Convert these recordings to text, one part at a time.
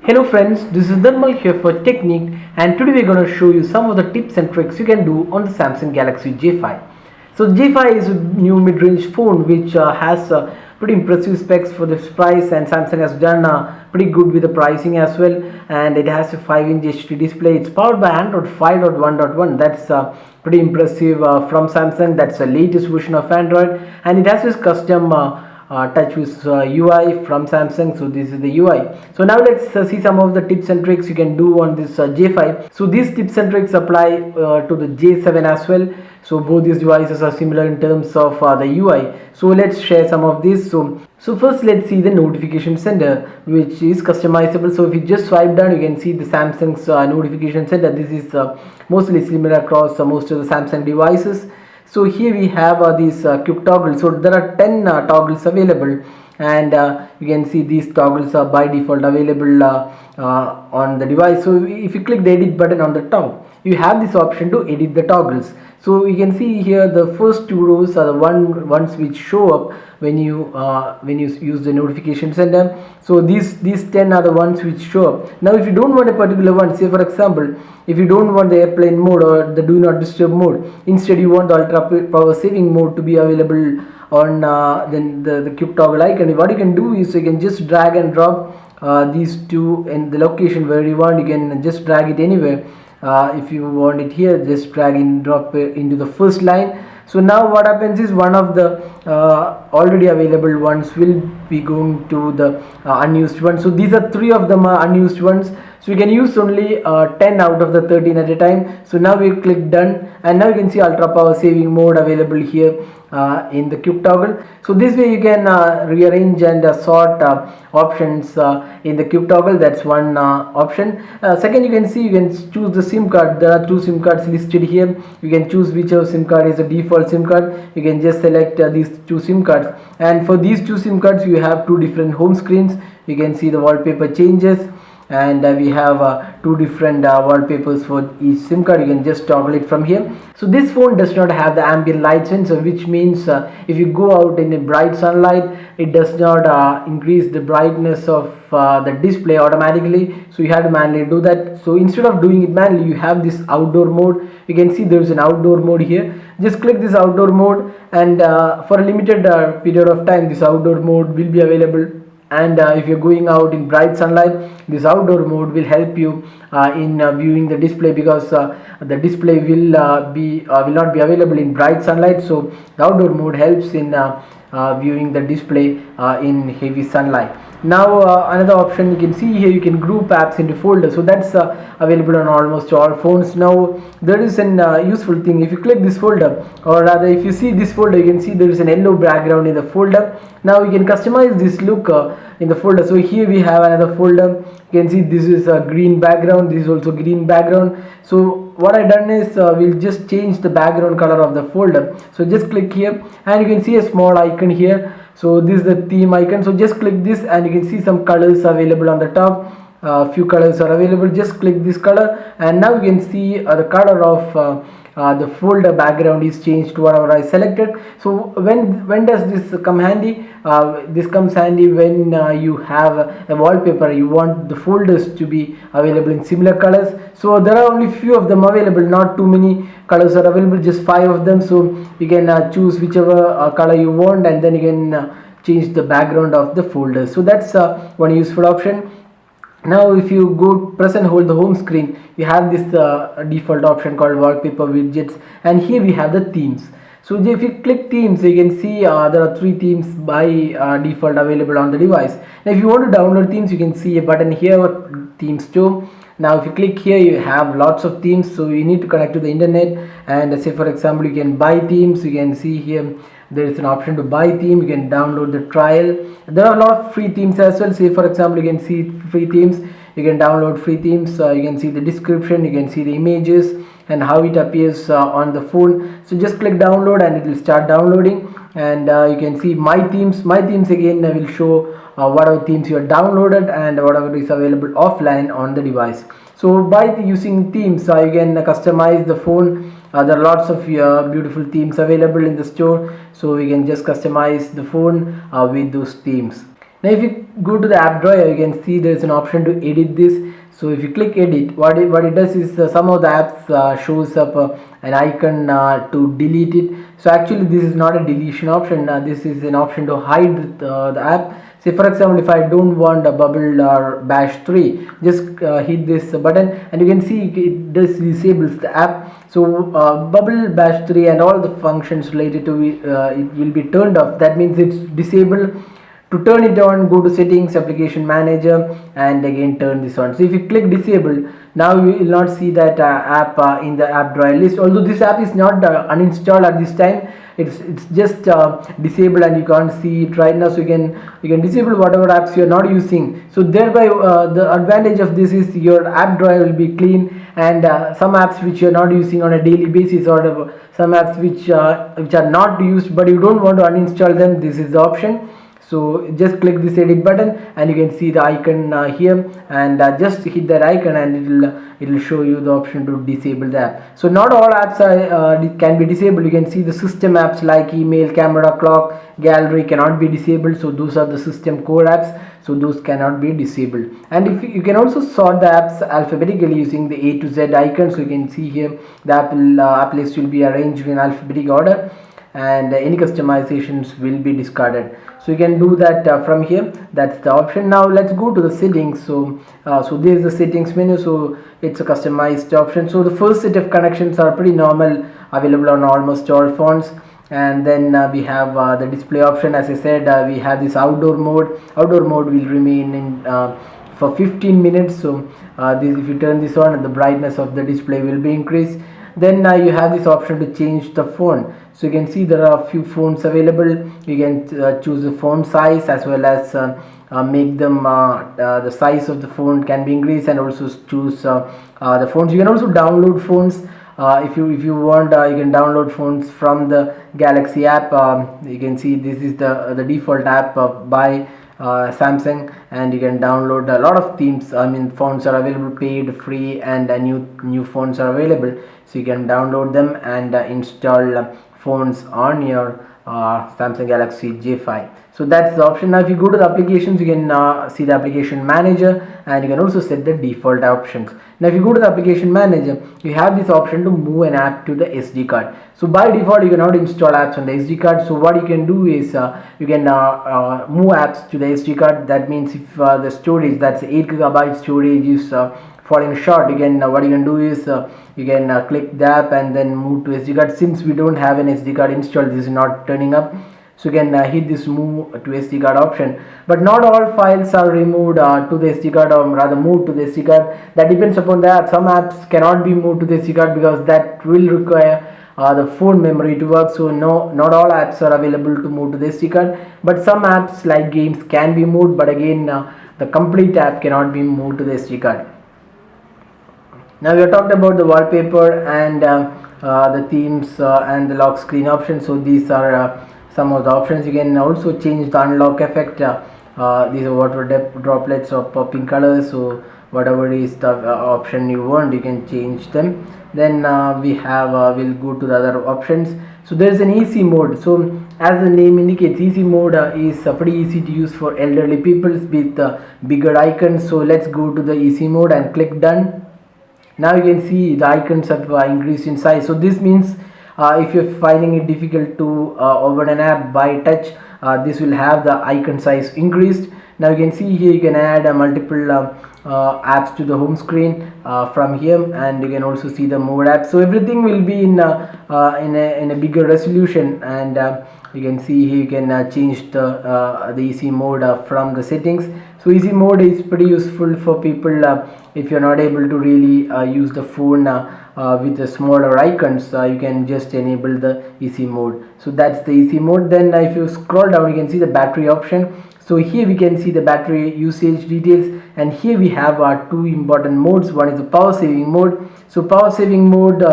Hello friends, this is Dharmal here for Technique, and today we're going to show you some of the tips and tricks you can do on the Samsung Galaxy J5. So J5 is a new mid-range phone which has pretty impressive specs for this price, and Samsung has done pretty good with the pricing as well, and it has a 5-inch HD display. It's powered by Android 5.1.1. That's pretty impressive from Samsung. That's the latest version of Android, and it has this custom TouchWiz UI from Samsung. So this is the UI. So now let's see some of the tips and tricks you can do on this J5. So these tips and tricks apply to the J7 as well. So both these devices are similar in terms of the UI. So let's share some of this. So first let's see the notification center, which is customizable. So if you just swipe down, you can see the Samsung's notification center. This is mostly similar across most of the Samsung devices. So here we have these quick toggles. So there are 10 toggles available, and you can see these toggles are by default available on the device. So if you click the edit button on the top, you have this option to edit the toggles. So you can see here the first two rows are the ones which show up when you use the notification center. So these 10 are the ones which show up. Now if you don't want a particular one, say for example, if you don't want the airplane mode or the do not disturb mode, instead you want the ultra power saving mode to be available on the quick toggle icon, what you can do is you can just drag and drop these two in the location where you want. You can just drag it anywhere. If you want it here, just drag and drop it into the first line. So now what happens is one of the already available ones will be going to the unused one. So these are 3 of them are unused ones. So you can use only 10 out of the 13 at a time. So now we click done, and now you can see ultra power saving mode available here in the quick toggle. So this way you can rearrange and sort options in the quick toggle. That's one option. Second, you can see you can choose the SIM card. There are 2 SIM cards listed here. You can choose whichever SIM card is the default SIM card. You can just select these 2 SIM cards, and for these 2 SIM cards you have 2 different home screens. You can see the wallpaper changes, and we have 2 different wallpapers for each SIM card. You can just toggle it from here. So this phone does not have the ambient light sensor, which means if you go out in a bright sunlight, it does not increase the brightness of the display automatically. So you have to manually do that. So instead of doing it manually, you have this outdoor mode. You can see there is an outdoor mode here. Just click this outdoor mode, and for a limited period of time this outdoor mode will be available. And if you're going out in bright sunlight, this outdoor mode will help you in viewing the display, because the display will not be available in bright sunlight. So the outdoor mode helps in viewing the display in heavy sunlight. Now another option you can see here, you can group apps into folders. So that's available on almost all phones. Now there is an useful thing. If you click this folder, or rather if you see this folder, you can see there is an yellow background in the folder. Now you can customize this look in the folder. So here we have another folder. You can see this is a green background, this is also green background. So what I done is we'll just change the background color of the folder. So just click here, and you can see a small icon here. So this is the theme icon. So just click this, and you can see some colors available on the top. Few colors are available. Just click this color, and now you can see the color of the folder background is changed to whatever I selected. So when does this come handy? This comes handy when you have a wallpaper. You want the folders to be available in similar colors. So there are only few of them available, not too many colors are available, just 5 of them. So you can choose whichever color you want, and then you can change the background of the folder. So that's one useful option. Now if you go press and hold the home screen, you have this default option called wallpaper widgets, and here we have the themes. So if you click themes, you can see there are 3 themes by default available on the device. Now if you want to download themes, you can see a button here, themes store. Now if you click here, you have lots of themes. So you need to connect to the internet, and say for example you can buy themes. You can see here there is an option to buy theme. You can download the trial. There are a lot of free themes as well. Say for example you can see free themes, you can download free themes. You can see the description, you can see the images and how it appears on the phone. So just click download, and it will start downloading, and you can see my themes. My themes again will show whatever themes you have downloaded and whatever is available offline on the device. So by using themes, you can customize the phone. There are lots of beautiful themes available in the store, so we can just customize the phone with those themes. Now if you go to the app drawer, you can see there is an option to edit this. So if you click edit, what it does is some of the apps shows up an icon to delete it. So actually this is not a deletion option, this is an option to hide the app. Say for example, if I don't want a bubble or bash 3, just hit this button and you can see it does disables the app. So bubble bash 3 and all the functions related to it, it will be turned off. That means it's disabled. To turn it on, go to settings, application manager, and again turn this on. So if you click disable, now you will not see that app in the app drawer list. Although this app is not uninstalled at this time, it's just disabled and you can't see it right now. So you can disable whatever apps you are not using. So thereby the advantage of this is your app drawer will be clean, and some apps which you are not using on a daily basis, or some apps which are not used but you don't want to uninstall them, this is the option. So just click this edit button and you can see the icon here, and just hit that icon and it will show you the option to disable the app. So not all apps can be disabled. You can see the system apps like email, camera, clock, gallery cannot be disabled. So those are the system core apps, so those cannot be disabled. And if you can also sort the apps alphabetically using the A to Z icon. So you can see here the app list will be arranged in alphabetic order, and any customizations will be discarded. So you can do that from here. That's the option. Now let's go to the settings. So there is the settings menu. So it's a customized option. So the first set of connections are pretty normal, available on almost all phones. And then we have the display option. As I said, we have this outdoor mode. Outdoor mode will remain in for 15 minutes. So this, if you turn this on, the brightness of the display will be increased. Then you have this option to change the phone. So you can see there are a few phones available. You can choose the phone size, as well as make them the size of the phone can be increased, and also choose the phones. You can also download phones. If you want, you can download phones from the Galaxy app. You can see this is the default app by Samsung, and you can download a lot of themes. I mean, phones are available, paid, free, and new phones are available. So you can download them and install phones on your Samsung Galaxy J5. So that's the option. Now if you go to the applications, you can see the application manager, and you can also set the default options. Now if you go to the application manager, you have this option to move an app to the SD card. So by default you cannot install apps on the SD card. So what you can do is you can move apps to the SD card. That means if the storage, that's 8 GB storage, is falling short, you can what you can do is you can click the app and then move to SD card. Since we don't have an SD card installed, this is not turning up. So you can hit this move to SD card option. But not all files are removed to the SD card, or rather moved to the SD card. That depends upon the app. Some apps cannot be moved to the SD card because that will require the phone memory to work. So not all apps are available to move to the SD card, but some apps like games can be moved, but again the complete app cannot be moved to the SD card. Now we have talked about the wallpaper and the themes and the lock screen options. So these are some of the options. You can also change the unlock effect. These are water droplets or popping colors. So whatever is the option you want, you can change them. Then we have we'll go to the other options. So there is an easy mode. So as the name indicates, easy mode is pretty easy to use for elderly people with bigger icons. So let's go to the easy mode and click done. Now you can see the icons have increased in size. So this means if you're finding it difficult to open an app by touch, this will have the icon size increased. Now you can see here you can add multiple apps to the home screen from here, and you can also see the more apps. So everything will be in a bigger resolution, and you can see here you can change the easy mode from the settings. So easy mode is pretty useful for people if you're not able to really use the phone with the smaller icons. You can just enable the easy mode. So that's the easy mode. Then if you scroll down, you can see the battery option. So here we can see the battery usage details, and here we have two important modes. One is the power saving mode. So power saving mode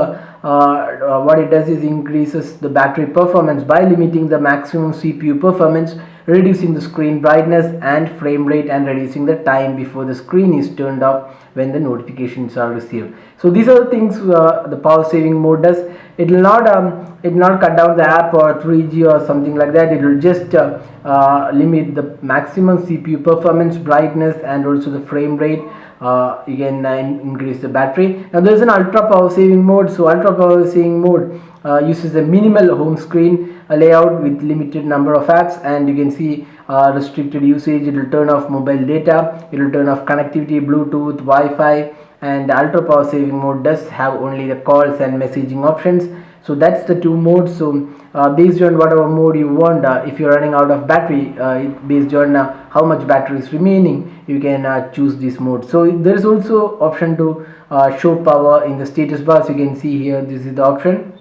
what it does is increases the battery performance by limiting the maximum CPU performance, reducing the screen brightness and frame rate, and reducing the time before the screen is turned off when the notifications are received. So these are the things the power saving mode does. It will not cut down the app or 3G or something like that. It will just limit the maximum CPU performance, brightness, and also the frame rate. You can increase the battery. Now there is an ultra power saving mode. So ultra power saving mode uses a minimal home screen layout with limited number of apps, and you can see restricted usage. It will turn off mobile data, it will turn off connectivity, Bluetooth, Wi-Fi, and the ultra power saving mode does have only the calls and messaging options. So that's the two modes. So based on whatever mode you want, if you're running out of battery, based on how much battery is remaining, you can choose this mode. So there is also option to show power in the status bar. So you can see here, this is the option.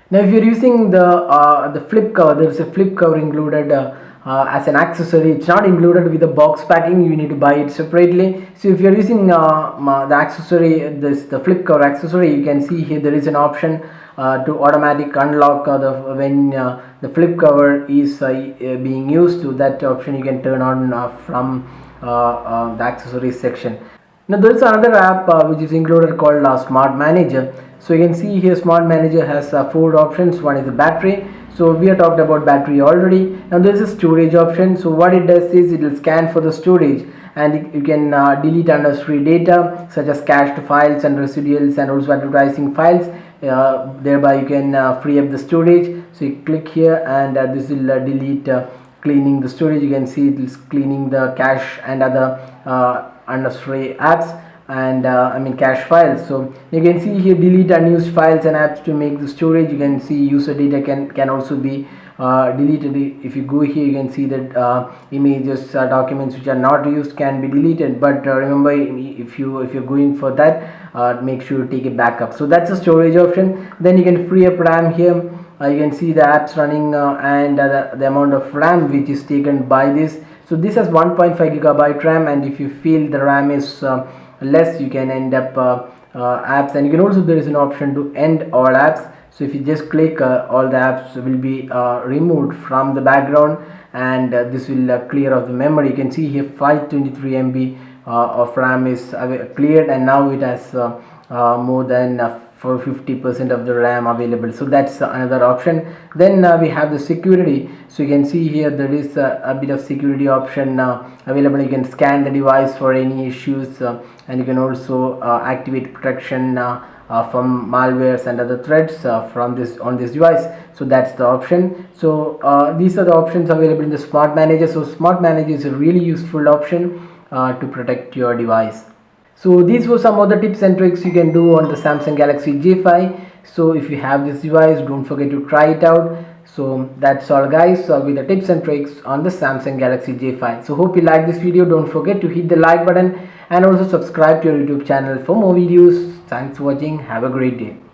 Now if you're using the flip cover, there is a flip cover included as an accessory. It's not included with the box packing, you need to buy it separately. So if you're using the accessory, the flip cover accessory, you can see here there is an option to automatic unlock when the flip cover is being used. To that option you can turn on from the accessories section. Now there is another app which is included called Smart Manager. So you can see here Smart Manager has 4 options. One is the battery. So we have talked about battery already. Now there is a storage option. So what it does is it will scan for the storage, and you can delete unnecessary data such as cached files and residuals and also advertising files. Thereby you can free up the storage. So you click here, and this will delete cleaning the storage. You can see it is cleaning the cache and other unnecessary apps and cache files. So you can see here delete unused files and apps to make the storage. You can see user data can also be deleted. If you go here, you can see that images, documents which are not used can be deleted, but remember, if you're going for that, make sure you take a backup. So that's the storage option. Then you can free up RAM here. You can see the apps running and the amount of RAM which is taken by this. So this has 1.5 gigabyte RAM, and if you feel the RAM is less, you can end up apps, and you can also, there is an option to end all apps. So if you just click, all the apps will be removed from the background, and this will clear off the memory. You can see here 523 MB of RAM is cleared, and now it has more than for 50% of the RAM available. So that's another option. Then we have the security. So you can see here there is a bit of security option available. You can scan the device for any issues, and you can also activate protection from malwares and other threats from this device. So that's the option. So these are the options available in the Smart Manager. So Smart Manager is a really useful option to protect your device. So these were some of the tips and tricks you can do on the Samsung Galaxy J5. So if you have this device, don't forget to try it out. So that's all guys, with the tips and tricks on the Samsung Galaxy J5. So hope you like this video. Don't forget to hit the like button and also subscribe to your YouTube channel for more videos. Thanks for watching. Have a great day.